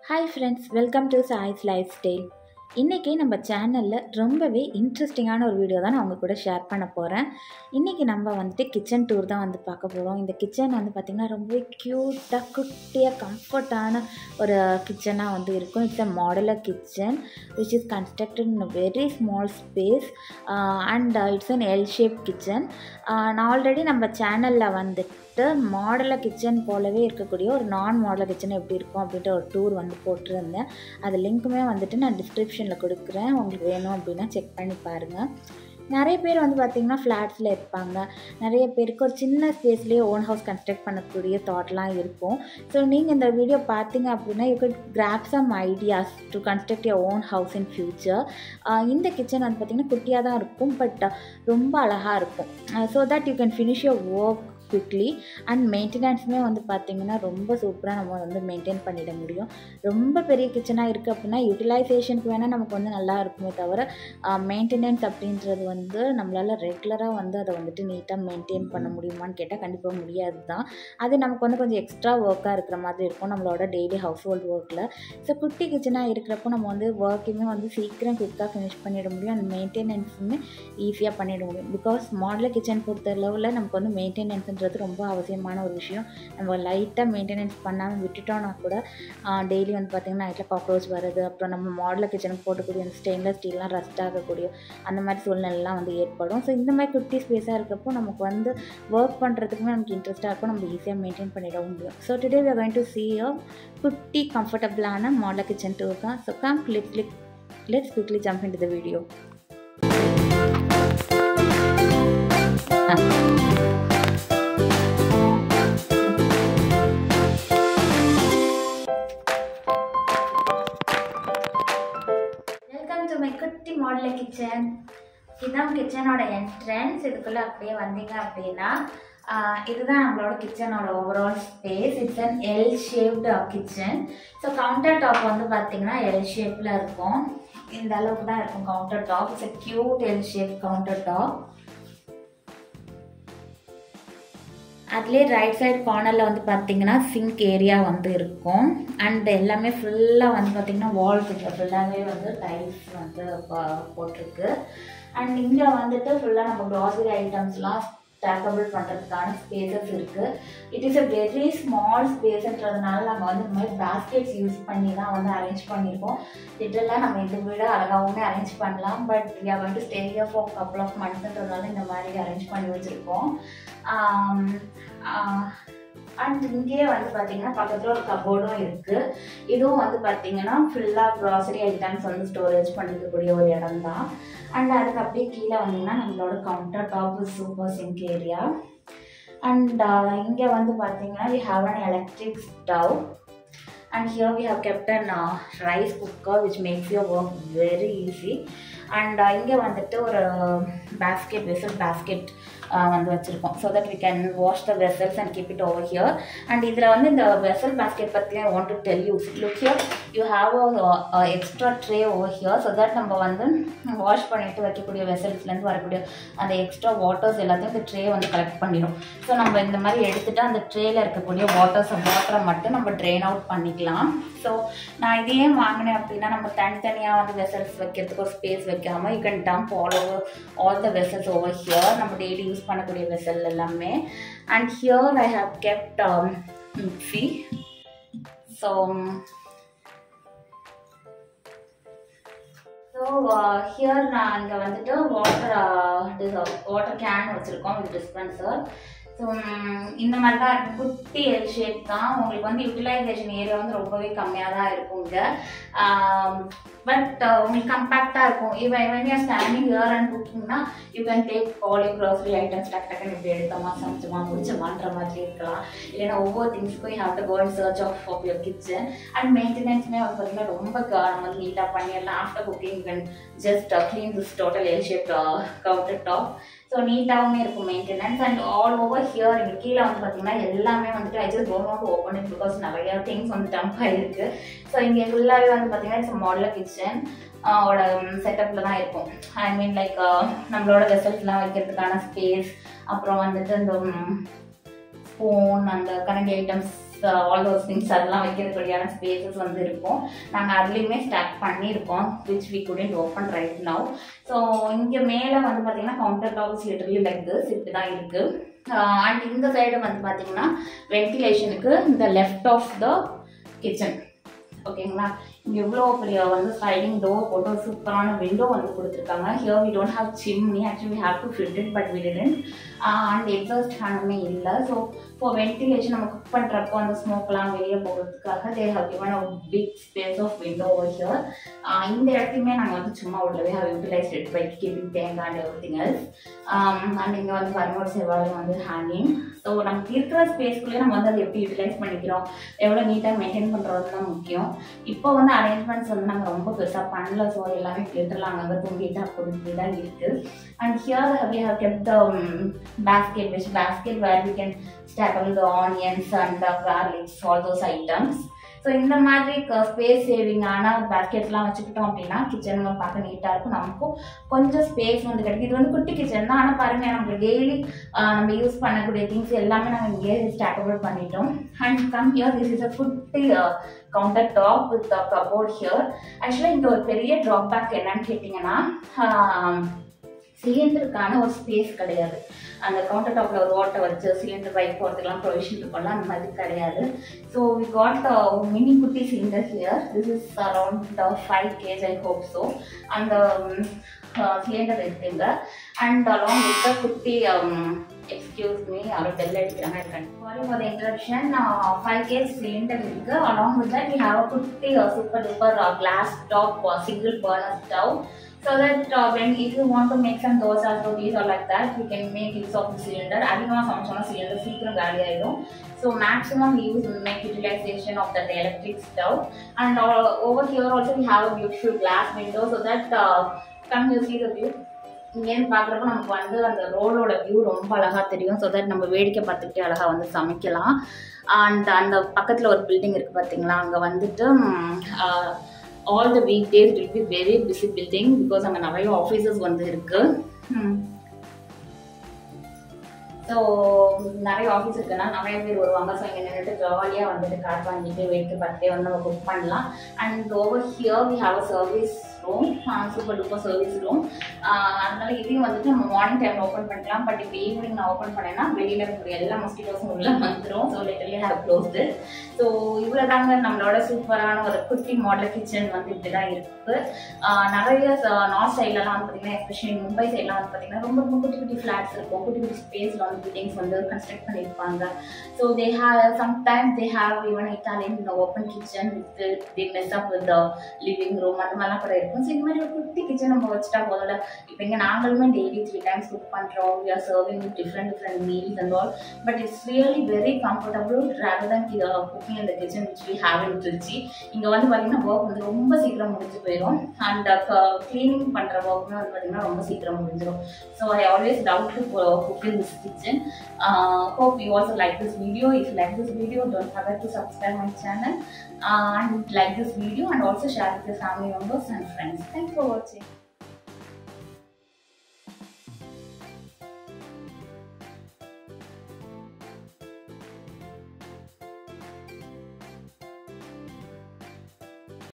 Hi friends, welcome to Sai's Lifestyle. இன்றைக்கி நம்ம சேனலில் ரொம்பவே இன்ட்ரெஸ்டிங்கான ஒரு வீடியோ தான் நான் உங்கள் கூட ஷேர் பண்ண போகிறேன். இன்றைக்கி நம்ம வந்துட்டு கிச்சன் டூர் தான் பார்க்க போகிறோம். இந்த கிச்சன் பார்த்திங்கன்னா ரொம்பவே க்யூட்டாக குட்டியாக கம்ஃபர்ட்டான ஒரு கிச்சனாக இருக்கும். It's a modular kitchen which is constructed in a very small space and it's an L-shaped kitchen. நான் ஆல்ரெடி நம்ம சேனலில் மாடலர் கிச்சன் போலவே இருக்கக்கூடிய ஒரு நான் மாடலர் கிச்சன் எப்படி இருக்கும் அப்படின்ட்டு ஒரு டூர் போட்டிருந்தேன். அது லிங்க்குமே நான் டிஸ்கிரிப்ஷனில் கொடுக்குறேன். உங்களுக்கு வேணும் அப்படின்னா செக் பண்ணி பாருங்கள். நிறைய பேர் பார்த்திங்கன்னா ஃப்ளாட்ஸில் இருப்பாங்க. நிறைய பேருக்கு ஒரு சின்ன ஸ்பேஸ்லேயே ஓன் ஹவுஸ் கன்ஸ்ட்ரக்ட் பண்ணக்கூடிய தாட்லாம் இருக்கும். ஸோ நீங்கள் இந்த வீடியோ பார்த்தீங்க அப்படின்னா you could grab some ideas to construct your own house in future. இந்த கிச்சன் பார்த்திங்கன்னா குட்டியாக தான் இருக்கும், பட் ரொம்ப அழகாக இருக்கும். So that you can finish your work quickly and மெயின்டெனன்ஸுமே பார்த்திங்கன்னா ரொம்ப சூப்பராக நம்ம மெயின்டைன் பண்ணிட முடியும். ரொம்ப பெரிய கிச்சனாக இருக்குது அப்படின்னா யூட்டிலைசேஷனுக்கு வேணால் நமக்கு நல்லா இருக்குமே தவிர மெயின்டெனன்ஸ் அப்படின்றது நம்மளால் ரெகுலராக அதை நீட்டாக மெயின்டைன் பண்ண முடியுமான்னு கேட்டால் கண்டிப்பாக முடியாது தான். அது நமக்கு கொஞ்சம் எக்ஸ்ட்ரா ஒர்க்காக இருக்கிற மாதிரி இருக்கும் நம்மளோட டெய்லி ஹவுஸ் ஹோல்ட் ஒர்க்கில். ஸோ குட்டி கிச்சனாக இருக்கிறப்போ நம்ம ஒர்க்குமே சீக்கிரம் குயிக்காக ஃபினிஷ் பண்ணிட முடியும் அண்ட் மெயின்டெனன்ஸுமே ஈஸியாக பண்ணிட முடியும். பிகாஸ் மாடலர் கிச்சன் பொறுத்த லெவலில் நமக்கு மெயின்டெனன்ஸ் ரொம்ப அவசியமான ஒரு விஷயம். நம்ம லைட்டாக மெயின்டெனன்ஸ் பண்ணாமல் விட்டுட்டோம்னா கூட டெய்லி பார்த்திங்கன்னா நைட்டில் காக்ரோச் வருது, அப்புறம் நம்ம மாடலர் கிச்சனுக்கு போடக்கூடிய அந்த ஸ்டெயின்லெஸ் ஸ்டீல்லாம் ரஸ்ட் ஆகக்கூடிய அந்த மாதிரி சூழ்நிலைலாம் ஏற்படும். ஸோ இந்த மாதிரி குட்டி ஸ்பேஸாக இருக்கப்போ நமக்கு ஒர்க் பண்ணுறதுக்குமே நமக்கு இன்ட்ரெஸ்ட்டாக இருக்கும், நம்ம ஈஸியாக மெயின்டைன் பண்ணிட முடியும். So today we are going to see a குட்டி கம்ஃபர்டபுளான மாடலர் கிச்சன் டூர் தான். So come let's quickly jump into the video. குட்டி மாடலர் கிச்சன், இதுதான் கிச்சனோட என்ட்ரன்ஸ். இதுக்குள்ளே அப்படியே வந்தீங்க அப்படின்னா இதுதான் நம்மளோட கிச்சனோட overall space. It's an L shaped kitchen. So counter top பார்த்தீங்கன்னா எல் ஷேப்பில் இருக்கும். இந்த அளவுக்கு தான் இருக்கும் counter top. It's a cute L shape counter top. அதுலேயே ரைட் சைட் கார்னரில் பார்த்தீங்கன்னா சிங்க் ஏரியா இருக்கும். அண்ட் எல்லாமே ஃபுல்லாக பார்த்தீங்கன்னா வால்ஸ் ஃபுல்லாகவே டைல்ஸ் போட்டிருக்கு. அண்ட் இங்கே ஃபுல்லாக நம்ம க்ராசரி ஐட்டம்ஸ்லாம் ஸ்டாக்கபிள் பண்ணுறதுக்கான ஸ்பேசஸ் இருக்குது. It is a very small ஸ்பேஸ்ன்றதுனால நம்ம இந்த மாதிரி பேஸ்கெட்ஸ் யூஸ் பண்ணி தான் அரேஞ்ச் பண்ணியிருக்கோம். லிட்டரலாக நம்ம இதை விட அழகாகவுமே அரேஞ்ச் பண்ணலாம், but we are going to stay here for couple of monthsன்றதுனால இந்த மாதிரி அரேஞ்ச் பண்ணி வச்சுருக்கோம். அண்ட் இங்கேயே பார்த்தீங்கன்னா பக்கத்தில் ஒரு கபோர்டும் இருக்குது. இதுவும் பார்த்தீங்கன்னா ஃபுல்லாக க்ராசரி ஐட்டம்ஸ் ஸ்டோரேஜ் பண்ணிக்கக்கூடிய ஒரு இடம் தான். அண்ட் அதுக்கு அப்படியே கீழே வந்தீங்கன்னா நம்மளோட counter top super sink area. And இங்கே பார்த்தீங்கன்னா we have an electric stove. And here we have kept an rice cooker which makes your work very easy. And இங்கே ஒரு basket, vessel basket வச்சுருக்கோம். So that we can wash the vessels and keep it over here. And இதில் இந்த vessel basket பற்றி I want to tell you. Look here, you have a extra tray over here so that நம்ம wash பண்ணிட்டு வைக்கக்கூடிய வெசல்ஸ்லேருந்து வரக்கூடிய அந்த extra waters எல்லாத்தையும் இந்த ட்ரே கலெக்ட் பண்ணிடும். ஸோ நம்ம இந்த மாதிரி எடுத்துகிட்டு அந்த ட்ரேயில் இருக்கக்கூடிய வாட்டரை மட்டும் நம்ம ட்ரெயின் அவுட் பண்ணிக்கலாம். ஸோ நான் இதையே வாங்கினேன் அப்படின்னா நம்ம தனித்தனியாக வெசல்ஸ் வைக்கிறதுக்கு ஒரு ஸ்பேஸ் வைக்காமல் you can dump all the vessels over here. நம்ம டெய்லி யூஸ் பண்ணக்கூடிய வெசல் எல்லாமே. And here I have kept mixie. So here நான் இங்கே வாட்டர் கேன் வச்சுருக்கோம் வித் டிஸ்பென்சர். ஸோ இந்த மாதிரி தான் இருக்கும். குட்டி எல் ஷேப் தான். உங்களுக்கு யூட்டிலைசேஷன் ஏரியா ரொம்பவே கம்மியாக தான் இருக்குங்க. பட் உங்களுக்கு கம்பேக்டாக இருக்கும். when you are standing here and cookingனா you can take all your grocery items டக்குன்னு இப்படி எடுத்தோமா சமைச்சோமா முடிச்சோமான்ற மாதிரி இருக்கலாம். இல்லைன்னா ஒவ்வொரு திங்ஸுக்கும் you have to go in search of your kitchen. And மெயின்டெனன்ஸுமே பார்த்தீங்கன்னா ரொம்ப நம்ம நீட்டாக பண்ணிடலாம். After cooking you can just clean this total L-shaped counter top. So நீட்டாகவுமே இருக்கும் maintenance. And all over here இங்கே கீழே பார்த்தீங்கன்னா எல்லாமே I just don't want to open it because நிறையா திங்ஸ் டம்ப் ஆகிருக்கு. ஸோ இங்கே ஃபுல்லாகவே பார்த்தீங்கன்னா இட்ஸ் மாடலர் கிச்சன் ஓட செட்டப்பில் தான் இருக்கும். ஐ மீன் லைக் நம்மளோட வெசல்ஸ்லாம் வைக்கிறதுக்கான ஸ்பேஸ், அப்புறம் இந்த ஸ்பூன், அந்த கரண்டி ஐட்டம்ஸ் all those things அதெல்லாம் வைக்கிறதுக்கான ஸ்பேசஸ் வந்து இருக்கும். நாங்கள் அதுலேயுமே ஸ்டார்ட் பண்ணியிருக்கோம், which we couldn't open right now. So இங்கே மேலே வந்து பார்த்தீங்கன்னா counter top is literally like this, இப்படி தான் இருக்குது. அண்ட் இந்த சைடு வந்து பார்த்தீங்கன்னா வென்டிலேஷனுக்கு இந்த லெஃப்ட் ஆஃப் த கிச்சன், ஓகேங்களா. இங்கே எவ்வளோ பெரிய வந்து ஸ்லைடிங் டோர் போட்டு சூப்பரான விண்டோ வந்து கொடுத்துருக்காங்க. Here we don't have chimney, actually we have to fit it, but we didn't. And exhaust ஃபேனுமே இல்லை. ஸோ ஃபார் வென்டிலேஷன் நம்ம குக் பண்ணுறப்போ அந்த ஸ்மோக்லாம் வெளியே போகிறதுக்காக they have given a big space of window over here. இந்த இடத்தையுமே நாங்கள் வந்து சும்மா உள்ளவே have utilised it by keeping thengai and everything else. And இங்கே வந்து பரமோட செவ்வாழையும் வந்து ஹேங்கிங். ஸோ நமக்கு இருக்கிற ஸ்பேஸ்க்குள்ளேயே நம்ம வந்து அதை எப்படி யூட்டிலைஸ் பண்ணிக்கிறோம், எவ்வளோ நீட்டாக மெயின்டைன் பண்ணுறது தான் முக்கியம். இப்போ வந்து அரேஞ்ச்மெண்ட்ஸ் வந்து நாங்கள் ரொம்ப பெருசாக பண்ணல. ஸோ எல்லாமே கேட்டுலாம் அங்கங்கே தூங்கிட்டு அப்படி தான் இருக்குது. And here we have kept the basket, which basket where we can stack all the onions and the garlics, all those items. So இந்த மாதிரி ஸ்பேஸ் சேவிங்கான பேஸ்கெட்லாம் வச்சுக்கிட்டோம் அப்படின்னா கிச்சன் நம்ம பார்க்க நீட்டாக இருக்கும், நமக்கும் கொஞ்சம் ஸ்பேஸ் வந்து கிடைக்கும். இது வந்து குட்டி கிச்சன் தான், ஆனால் பாருங்கள் நமக்கு டெய்லி நம்ம யூஸ் பண்ணக்கூடிய திங்ஸ் எல்லாமே நாங்கள் இங்கே ஸ்டாக்கபிள் பண்ணிட்டோம். And come here, this is a குட்டி counter top with cupboard here. ஆக்சுவலாக இங்கே ஒரு பெரிய ட்ராபேக் என்னன்னு கேட்டிங்கன்னா, சிலிண்டருக்கான ஒரு ஸ்பேஸ் கிடையாது. அந்த கவுண்டர் டாப்பில் ஒரு ஓட்டை வச்சு சிலிண்டர் பைக் போகிறதுக்கெலாம் ப்ரொவிஷன் இருக்கும்ல, அந்த மாதிரி கிடையாது. ஸோ வி காட் மினி குட்டி cylinder here. This is around 5 kg, I hope so. அந்த சிலிண்டர் இருக்குங்க. அண்ட் அலாங் வித் குட்டி எக்ஸ்கியூஸ் மீ, யாரும் பெல் அடிக்கிறாங்க இருக்காங்க. Sorry for the introduction. 5 kg cylinder இருக்குது. Along with that we have a குட்டி super duper glass top single burner stove. So that when if you want to make some dosas, rotis or like that, we can make use of the cylinder. அதிகமாக சமைச்சோம்னா cylinder சீக்கிரம் காலி ஆயிடும். So maximum we make utilization of that electric stove. And over here also we have a beautiful glass window, so that come you see the view. இங்கேருந்து பார்க்குறப்ப நமக்கு வந்து அந்த ரோடோட view ரொம்ப அழகாக தெரியும். ஸோ தட் நம்ம வேடிக்கை பார்த்துக்கிட்டே அழகாக வந்து சமைக்கலாம். அண்ட் அந்த பக்கத்தில் ஒரு பில்டிங் இருக்குது பார்த்தீங்களா, அங்கே வந்துட்டு all the weekdays it will be very busy building because அங்கே நிறைய ஆஃபீஸஸ் வந்து இருக்கு. ஸோ நிறைய ஆஃபீஸ் இருக்குன்னா நிறைய பேர் வருவாங்க. ஸோ இங்கே நின்றுட்டு ஜாலியாக வந்துட்டு கார்ட் வாங்கிட்டு வேடிக்கை பார்த்துட்டே வந்து நம்ம குக் பண்ணலாம். And over here we have a service room, super duper service room. அதனால இதையும் வந்துட்டு நம்ம மார்னிங் டைமில் ஓப்பன் பண்ணிக்கலாம். பட் இப்போ ஈவினிங் நான் ஓப்பன் பண்ணேன்னா வெளியில் இருக்கக்கூடிய எல்லா மஸ்கிட்டோஸும் உள்ளே வந்துடும். So literally have closed. So இவ்வளோ தாங்க நம்மளோட சூப்பரான ஒரு குட்டி மாடல் கிச்சன் வந்து இப்படி தான் இருக்குது. நிறைய நார்த் சைட்லலாம் வந்து பார்த்திங்கன்னா, எஸ்பெஷலி மும்பை சைட்லாம் வந்து பார்த்திங்கன்னா ரொம்ப ரொம்ப குட்டி குட்டி ஃப்ளாட்ஸ் இருக்கும், குட்டி குட்டி ஸ்பேஸில் வந்து பில்டிங்ஸ் வந்து கன்ஸ்ட்ரக்ட் பண்ணியிருப்பாங்க. So they have sometimes they have even Italian open kitchen with they mess up with living room, அந்த மாதிரிலாம் கூட இருக்கும். ஸோ இந்த மாதிரி ஒரு குட்டி கிச்சன் நம்ம வச்சுட்டா போதில்ல. இப்போ இங்கே நாங்களுமே டெய்லி 3 times குக் பண்ணுறோம். We are serving different meals and all. But it's really very comfortable rather than cooking இந்த kitchen which we have in Trichy. இங்கே வந்து பார்த்திங்கன்னா ஒர்க் வந்து ரொம்ப சீக்கிரம் முடிஞ்சு போயிடும். அண்ட் க்ளீனிங் பண்ணுற ஒர்க்குமே வந்து பார்த்திங்கன்னா ரொம்ப சீக்கிரம் முடிஞ்சிடும். So I always love to cook in this kitchen. Hope you also like this video. If you like this video, don't forget to subscribe my channel and like this video, and also share with your family members and friends. Thanks for watching.